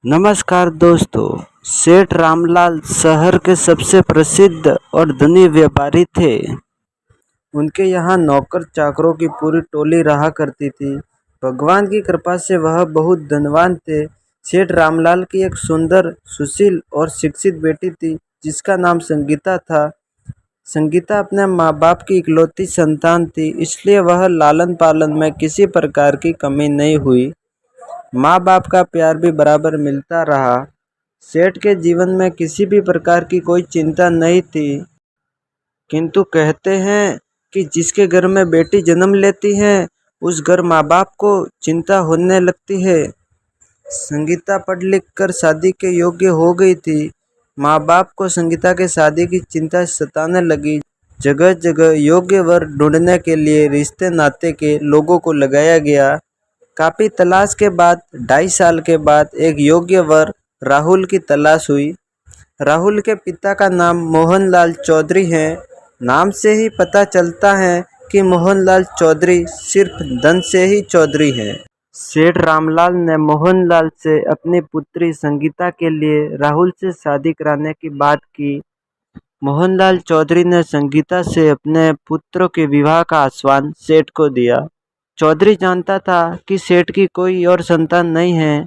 नमस्कार दोस्तों। सेठ रामलाल शहर के सबसे प्रसिद्ध और धनी व्यापारी थे। उनके यहाँ नौकर चाकरों की पूरी टोली रहा करती थी। भगवान की कृपा से वह बहुत धनवान थे। सेठ रामलाल की एक सुंदर, सुशील और शिक्षित बेटी थी जिसका नाम संगीता था। संगीता अपने माँ बाप की इकलौती संतान थी, इसलिए वह लालन पालन में किसी प्रकार की कमी नहीं हुई। माँ बाप का प्यार भी बराबर मिलता रहा। सेठ के जीवन में किसी भी प्रकार की कोई चिंता नहीं थी, किंतु कहते हैं कि जिसके घर में बेटी जन्म लेती है उस घर माँ बाप को चिंता होने लगती है। संगीता पढ़ लिख कर शादी के योग्य हो गई थी। माँ बाप को संगीता के शादी की चिंता सताने लगी। जगह जगह योग्य वर ढूंढने के लिए रिश्ते नाते के लोगों को लगाया गया। काफ़ी तलाश के बाद 2.5 साल के बाद एक योग्य वर राहुल की तलाश हुई। राहुल के पिता का नाम मोहनलाल चौधरी है। नाम से ही पता चलता है कि मोहनलाल चौधरी सिर्फ धन से ही चौधरी हैं। सेठ रामलाल ने मोहनलाल से अपनी पुत्री संगीता के लिए राहुल से शादी कराने की बात की। मोहनलाल चौधरी ने संगीता से अपने पुत्र के विवाह का आश्वासन सेठ को दिया। चौधरी जानता था कि सेठ की कोई और संतान नहीं है।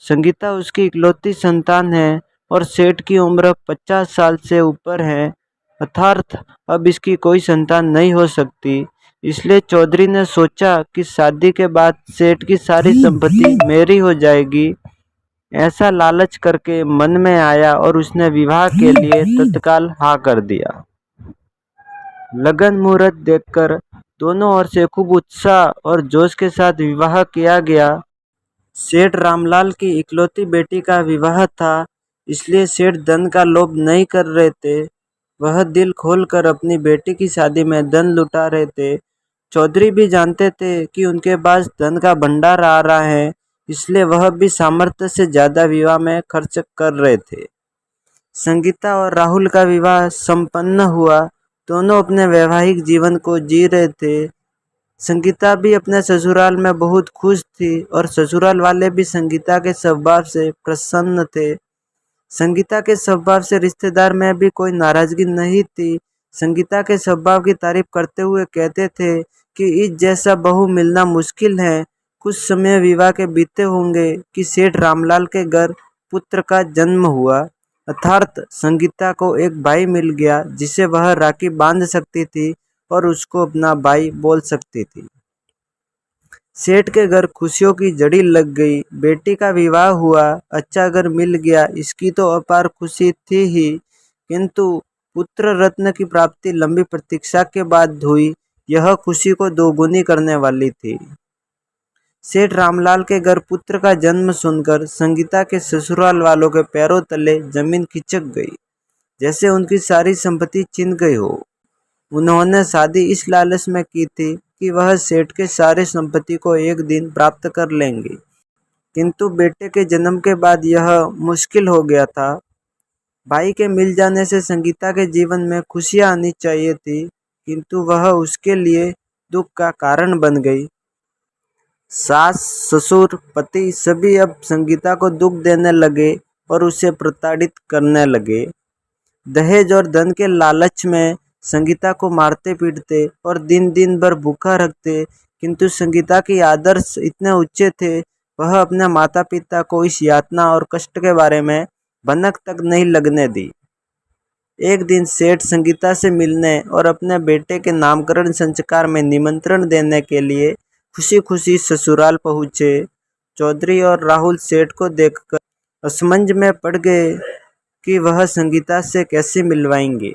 संगीता उसकी इकलौती संतान है और सेठ की उम्र 50 साल से ऊपर है, अर्थात अब इसकी कोई संतान नहीं हो सकती। इसलिए चौधरी ने सोचा कि शादी के बाद सेठ की सारी संपत्ति मेरी हो जाएगी। ऐसा लालच करके मन में आया और उसने विवाह के लिए तत्काल हाँ कर दिया। लगन मुहूर्त देखकर दोनों ओर से खूब उत्साह और जोश के साथ विवाह किया गया। सेठ रामलाल की इकलौती बेटी का विवाह था, इसलिए सेठ धन का लोभ नहीं कर रहे थे। वह दिल खोलकर अपनी बेटी की शादी में धन लुटा रहे थे। चौधरी भी जानते थे कि उनके पास धन का भंडार आ रहा है, इसलिए वह भी सामर्थ्य से ज़्यादा विवाह में खर्च कर रहे थे। संगीता और राहुल का विवाह संपन्न हुआ। दोनों अपने वैवाहिक जीवन को जी रहे थे। संगीता भी अपने ससुराल में बहुत खुश थी और ससुराल वाले भी संगीता के स्वभाव से प्रसन्न थे। संगीता के स्वभाव से रिश्तेदार में भी कोई नाराजगी नहीं थी। संगीता के स्वभाव की तारीफ करते हुए कहते थे कि इस जैसा बहू मिलना मुश्किल है। कुछ समय विवाह के बीते होंगे कि सेठ रामलाल के घर पुत्र का जन्म हुआ, अर्थात संगीता को एक भाई मिल गया जिसे वह राखी बांध सकती थी और उसको अपना भाई बोल सकती थी। सेठ के घर खुशियों की झड़ी लग गई। बेटी का विवाह हुआ, अच्छा घर मिल गया, इसकी तो अपार खुशी थी ही, किंतु पुत्र रत्न की प्राप्ति लंबी प्रतीक्षा के बाद हुई। यह खुशी को दोगुनी करने वाली थी। सेठ रामलाल के घर पुत्र का जन्म सुनकर संगीता के ससुराल वालों के पैरों तले जमीन खिसक गई, जैसे उनकी सारी संपत्ति छिन गई हो। उन्होंने शादी इस लालच में की थी कि वह सेठ के सारे संपत्ति को एक दिन प्राप्त कर लेंगे, किंतु बेटे के जन्म के बाद यह मुश्किल हो गया था। भाई के मिल जाने से संगीता के जीवन में खुशियां आनी चाहिए थी, किंतु वह उसके लिए दुख का कारण बन गई। सास, ससुर, पति सभी अब संगीता को दुख देने लगे और उसे प्रताड़ित करने लगे। दहेज और धन के लालच में संगीता को मारते पीटते और दिन दिन भर भूखा रखते, किंतु संगीता के आदर्श इतने ऊंचे थे, वह अपने माता पिता को इस यातना और कष्ट के बारे में भनक तक नहीं लगने दी। एक दिन सेठ संगीता से मिलने और अपने बेटे के नामकरण संस्कार में निमंत्रण देने के लिए खुशी खुशी ससुराल पहुँचे। चौधरी और राहुल सेठ को देखकर असमंज में पड़ गए कि वह संगीता से कैसे मिलवाएंगे।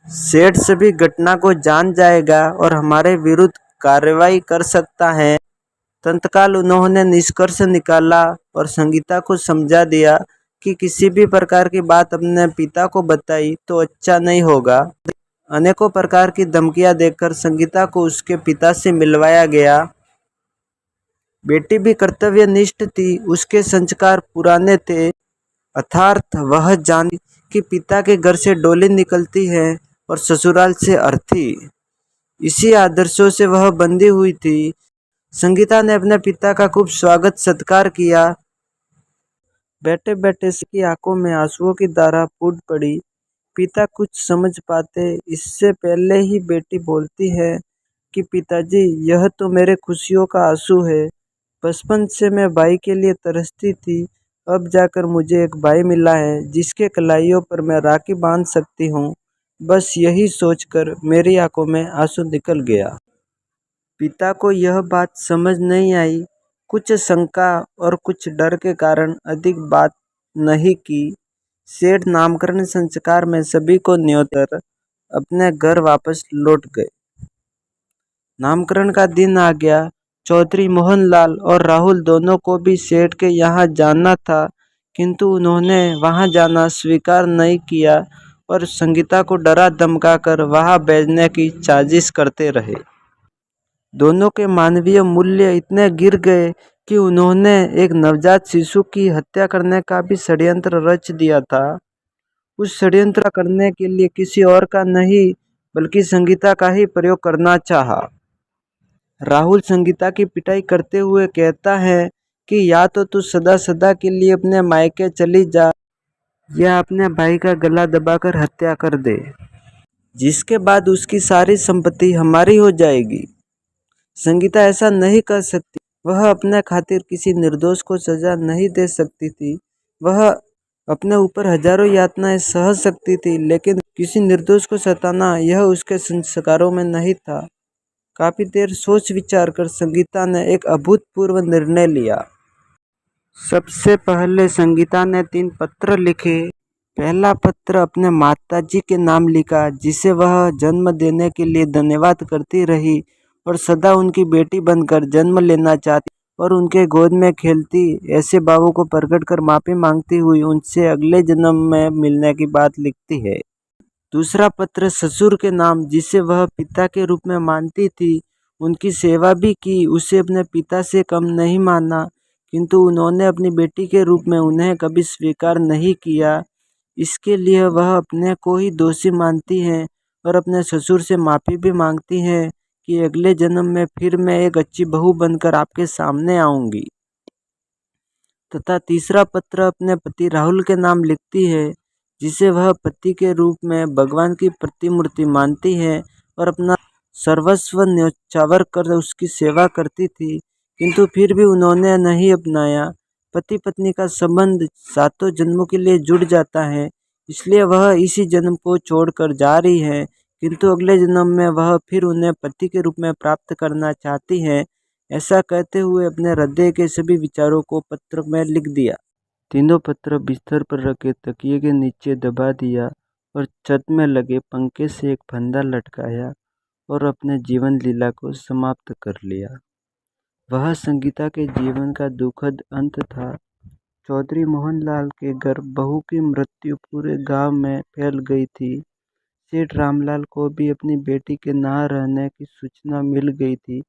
सेठ सभी घटना को जान जाएगा और हमारे विरुद्ध कार्रवाई कर सकता है। तत्काल उन्होंने निष्कर्ष निकाला और संगीता को समझा दिया कि किसी भी प्रकार की बात अपने पिता को बताई तो अच्छा नहीं होगा। अनेकों प्रकार की धमकियां देकर संगीता को उसके पिता से मिलवाया गया। बेटी भी कर्तव्यनिष्ठ थी, उसके संस्कार पुराने थे, अर्थात वह जानी कि पिता के घर से डोली निकलती है और ससुराल से अर्थी। इसी आदर्शों से वह बंधी हुई थी। संगीता ने अपने पिता का खूब स्वागत सत्कार किया। बैठे बैठे की आंखों में आंसुओं की धारा फूट पड़ी। पिता कुछ समझ पाते इससे पहले ही बेटी बोलती है कि पिताजी, यह तो मेरे खुशियों का आंसू है। बचपन से मैं भाई के लिए तरसती थी, अब जाकर मुझे एक भाई मिला है जिसके कलाइयों पर मैं राखी बांध सकती हूँ। बस यही सोचकर मेरी आंखों में आंसू निकल गया। पिता को यह बात समझ नहीं आई। कुछ शंका और कुछ डर के कारण अधिक बात नहीं की। सेठ नामकरण संस्कार में सभी को न्योतर अपने घर वापस लौट गए। नामकरण का दिन आ गया। चौधरी मोहनलाल और राहुल दोनों को भी सेठ के यहाँ जाना था, किंतु उन्होंने वहाँ जाना स्वीकार नहीं किया और संगीता को डरा धमकाकर वहाँ भेजने की साजिश करते रहे। दोनों के मानवीय मूल्य इतने गिर गए कि उन्होंने एक नवजात शिशु की हत्या करने का भी षड्यंत्र रच दिया था। उस षड्यंत्र करने के लिए किसी और का नहीं बल्कि संगीता का ही प्रयोग करना चाहा। राहुल संगीता की पिटाई करते हुए कहता है कि या तो तू सदा सदा के लिए अपने मायके चली जा या अपने भाई का गला दबाकर हत्या कर दे, जिसके बाद उसकी सारी संपत्ति हमारी हो जाएगी। संगीता ऐसा नहीं कर सकती। वह अपने खातिर किसी निर्दोष को सजा नहीं दे सकती थी। वह अपने ऊपर हजारों यातनाएं सह सकती थी, लेकिन किसी निर्दोष को सताना यह उसके संस्कारों में नहीं था। काफी देर सोच विचार कर संगीता ने एक अभूतपूर्व निर्णय लिया। सबसे पहले संगीता ने 3 पत्र लिखे। पहला पत्र अपने माताजी के नाम लिखा, जिसे वह जन्म देने के लिए धन्यवाद करती रही और सदा उनकी बेटी बनकर जन्म लेना चाहती और उनके गोद में खेलती ऐसे भावों को प्रकट कर माफी मांगती हुई उनसे अगले जन्म में मिलने की बात लिखती है। दूसरा पत्र ससुर के नाम, जिसे वह पिता के रूप में मानती थी, उनकी सेवा भी की, उसे अपने पिता से कम नहीं माना, किंतु उन्होंने अपनी बेटी के रूप में उन्हें कभी स्वीकार नहीं किया। इसके लिए वह अपने को ही दोषी मानती हैं और अपने ससुर से माफ़ी भी मांगती हैं कि अगले जन्म में फिर मैं एक अच्छी बहू बनकर आपके सामने आऊंगी। तथा तीसरा पत्र अपने पति राहुल के नाम लिखती है, जिसे वह पति के रूप में भगवान की प्रतिमूर्ति मानती है और अपना सर्वस्व न्यौछावर कर उसकी सेवा करती थी, किंतु फिर भी उन्होंने नहीं अपनाया। पति पत्नी का संबंध सातों जन्मों के लिए जुड़ जाता है, इसलिए वह इसी जन्म को छोड़कर जा रही है, किंतु अगले जन्म में वह फिर उन्हें पति के रूप में प्राप्त करना चाहती है। ऐसा कहते हुए अपने हृदय के सभी विचारों को पत्र में लिख दिया। तीनों पत्र बिस्तर पर रखे तकिए के नीचे दबा दिया और छत में लगे पंखे से एक फंदा लटकाया और अपने जीवन लीला को समाप्त कर लिया। वह संगीता के जीवन का दुखद अंत था। चौधरी मोहनलाल के घर बहू की मृत्यु पूरे गांव में फैल गई थी। सेठ रामलाल को भी अपनी बेटी के ना रहने की सूचना मिल गई थी।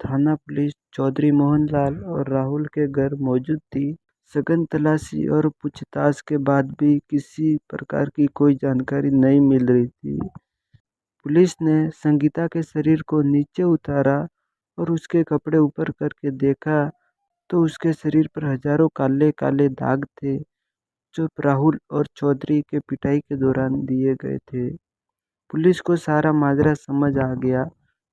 थाना पुलिस चौधरी मोहनलाल और राहुल के घर मौजूद थी। सघन तलाशी और पूछताछ के बाद भी किसी प्रकार की कोई जानकारी नहीं मिल रही थी। पुलिस ने संगीता के शरीर को नीचे उतारा और उसके कपड़े ऊपर करके देखा तो उसके शरीर पर हजारों काले काले दाग थे, जो राहुल और चौधरी के पिटाई के दौरान दिए गए थे। पुलिस को सारा माजरा समझ आ गया।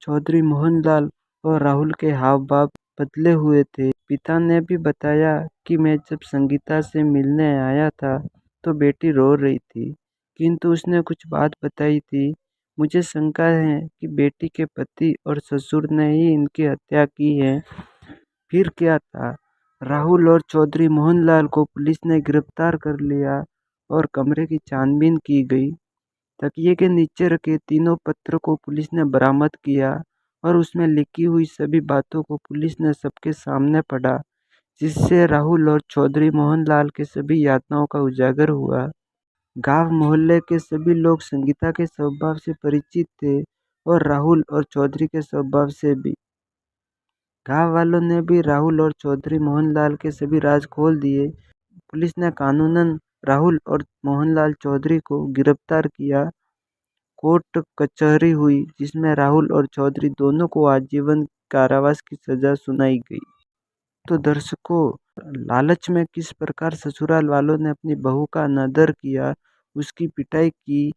चौधरी मोहनलाल और राहुल के हाव भाव बदले हुए थे। पिता ने भी बताया कि मैं जब संगीता से मिलने आया था तो बेटी रो रही थी, किंतु उसने कुछ बात बताई थी। मुझे शंका है कि बेटी के पति और ससुर ने ही इनकी हत्या की है। फिर क्या था? राहुल और चौधरी मोहनलाल को पुलिस ने गिरफ्तार कर लिया और कमरे की छानबीन की गई। तकिए के नीचे रखे तीनों पत्र को पुलिस ने बरामद किया और उसमें लिखी हुई सभी बातों को पुलिस ने सबके सामने पढ़ा, जिससे राहुल और चौधरी मोहनलाल के सभी यातनाओं का उजागर हुआ। गांव मोहल्ले के सभी लोग संगीता के स्वभाव से परिचित थे और राहुल और चौधरी के स्वभाव से भी। गांव वालों ने भी राहुल और चौधरी मोहनलाल के सभी राज खोल दिए। पुलिस ने कानूनन राहुल और मोहनलाल चौधरी को गिरफ्तार किया। कोर्ट कचहरी हुई, जिसमें राहुल और चौधरी दोनों को आजीवन कारावास की सजा सुनाई गई। तो दर्शकों, लालच में किस प्रकार ससुराल वालों ने अपनी बहू का अनादर किया, उसकी पिटाई की।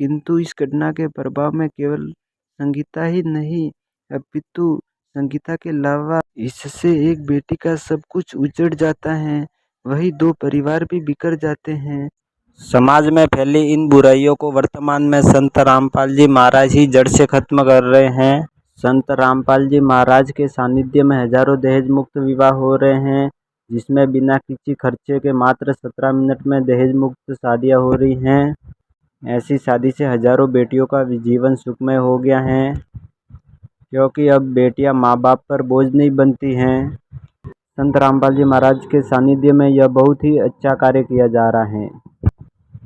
किंतु इस घटना के प्रभाव में केवल संगीता ही नहीं अपितु संगीता के अलावा इससे एक बेटी का सब कुछ उजड़ जाता है, वही दो परिवार भी बिखर जाते हैं। समाज में फैली इन बुराइयों को वर्तमान में संत रामपाल जी महाराज ही जड़ से खत्म कर रहे हैं। संत रामपाल जी महाराज के सानिध्य में हजारों दहेज मुक्त विवाह हो रहे हैं, जिसमें बिना किसी खर्चे के मात्र 17 मिनट में दहेज मुक्त शादियां हो रही हैं। ऐसी शादी से हजारों बेटियों का जीवन सुखमय हो गया है, क्योंकि अब बेटियां माँ बाप पर बोझ नहीं बनती हैं। संत रामपाल जी महाराज के सानिध्य में यह बहुत ही अच्छा कार्य किया जा रहा है।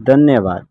धन्यवाद।